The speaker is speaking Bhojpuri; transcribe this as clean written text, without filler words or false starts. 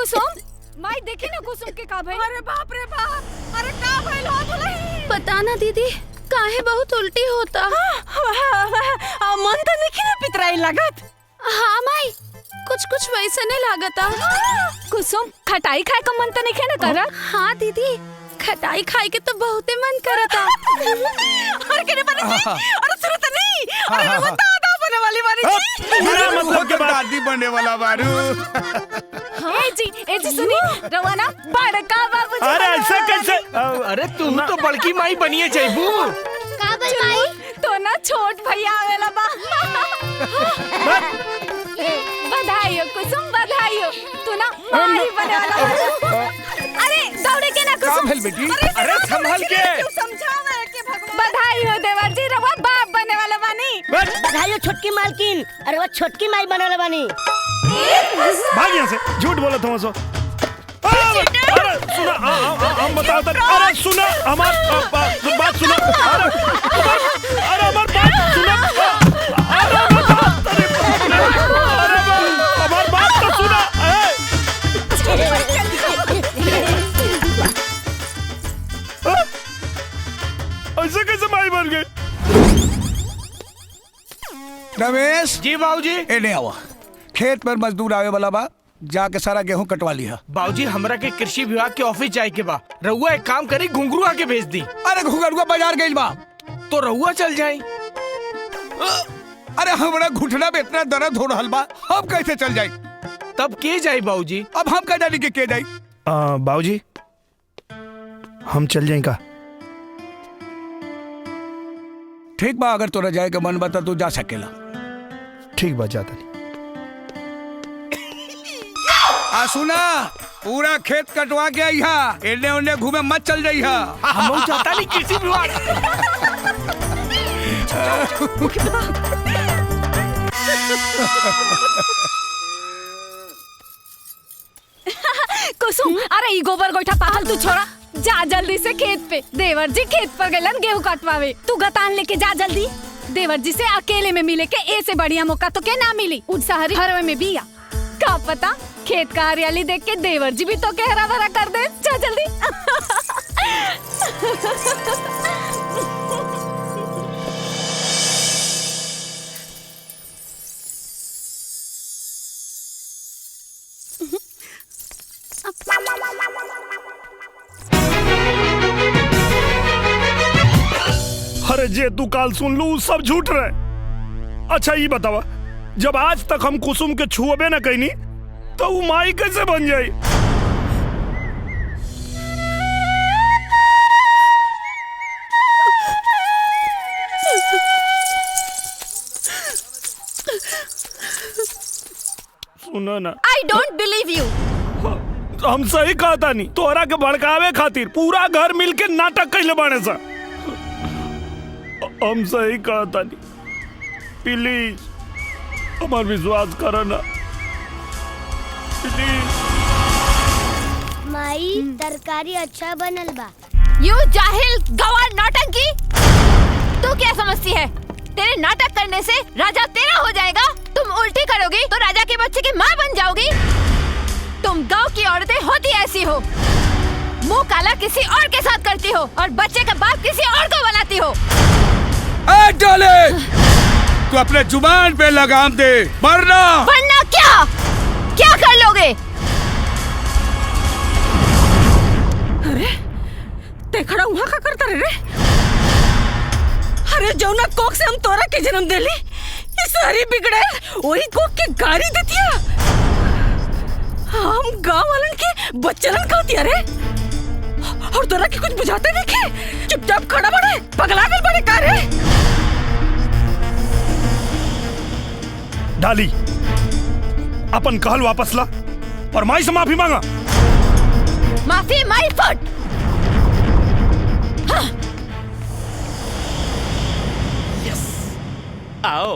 कुसुम माई देखी ना कुसुम के का भाई। अरे बाप रे बाप, अरे का भइल हो दुल्ही? पता ना दीदी काहे बहुत उल्टी होता। मन तो नहीं ना पितराई लागत। हाँ माई कुछ कुछ वैसे नहीं लागता। कुसुम खटाई खाए का मन तो नहीं ना करत? हाँ दीदी खटाई खाए के तो बहुते मन करता। अरे केने बने जी? अरे सुरत नहीं, अरे मैं दादा बने वाली बारी जी। मेरा मतलब के दादी बनने वाला बारू। ए जी सुनी रवाना बड़का बाबू। अरे ऐसा कैसे? अरे तू तो बड़की माई बनिए चाहिए। का भाई तो ना छोट भैया आवेला बा। बधाई हो कुसुम बधाई हो, तू ना माई बने वाला बा। अरे दौड़े के ना कुसुम। बेटी अरे संभाल के समझावे के भगवान। बधाई हो देवर जी, रवा बाप बने वाला बानी। बधाई हो छोटकी मालकिन, अरे वो छोटकी माई बनल बानी। भाग यहाँ से, झूठ बोला तुम सो। अरे सुना हम बताओ तो। अरे सुना हमार बात सुना। अरे हमार बात सुना। अरे हमार बात तो सुना। ऐसे कैसे माई बन गई? रमेश जी बाबूजी। एने आवा, खेत पर मजदूर आवे वाला बा, जाके सारा गेहूं कटवा लिया। बाबूजी हमरा के कृषि विभाग के ऑफिस जाए के बा। रहुआ एक काम करी, घुंघरुआ के भेज दी। अरे घुंघरुआ बाजार गइल बा। तो रहुआ चल जाई। अरे हमरा घुटना में इतना दर्द हो रहल बा, हम कैसे चल जाई? तब के जाई बाबूजी? अब हम कह जानी के जाई? बाबूजी हम चल जाए का? ठीक बा, अगर तोरा जाए के मन बता तू जा सकेला। ठीक बा जाता नहीं। सुना पूरा खेत कटवा के आई हा, एने ओने घूमे मत चल जाई हा। हम चाहता नहीं कृषि विभाग। कुसुम अरे ई गोबर गोइठा पागल तू छोरा, जा जल्दी से खेत पे। देवर जी खेत पर गइलन गेहूं कटवावे, तू गतान लेके जा जल्दी। देवर जी से अकेले में मिले के ए से बढ़िया मौका तो के ना मिली। उठसहरी हरवे में बिया, का पता खेत का हरियाली देख के देवर जी भी तो के हरा भरा कर दे। जा जल्दी। अरे जे तू काल सुन लू सब झूठ रहे। अच्छा ये बतावा, जब आज तक हम कुसुम के छुएबे न कईनी तो वो माई कैसे बन जाई? सुना ना, आई डोंट बिलीव यू। हम सही कहता नहीं, तोहरा के भड़कावे खातिर पूरा घर मिलके नाटक कैले बाने सा। हम सही कहता नहीं, प्लीज हमार विश्वास करो ना प्लीज। माई तरकारी अच्छा बनल बा। यू जाहिल गवार नौटंकी, तू क्या समझती है? तेरे नाटक करने से राजा तेरा हो जाएगा। तुम उल्टी करोगी तो राजा के बच्चे की माँ बन जाओगी। तुम गांव की औरतें होती ऐसी हो, मुंह काला किसी और के साथ करती हो और बच्चे का बाप किसी और को बनाती हो। डाले तू अपने जुबान पे लगाम दे, वरना क्या क्या कर लोगे? अरे ते खड़ा वहाँ का करता रे? अरे जौना कोक से हम तोरा के जन्म देली, ये सारी बिगड़े वही कोक के गाड़ी देतिया। हम गांव वालन के बच्चलन कहतिया रे, और तोरा के कुछ बुझाते नहीं के? चुपचाप खड़ा बड़े, पगला गल बड़े का रे? डाली अपन कहल वापस ला और माई से माफी मांगा। माफी माई फुट। आओ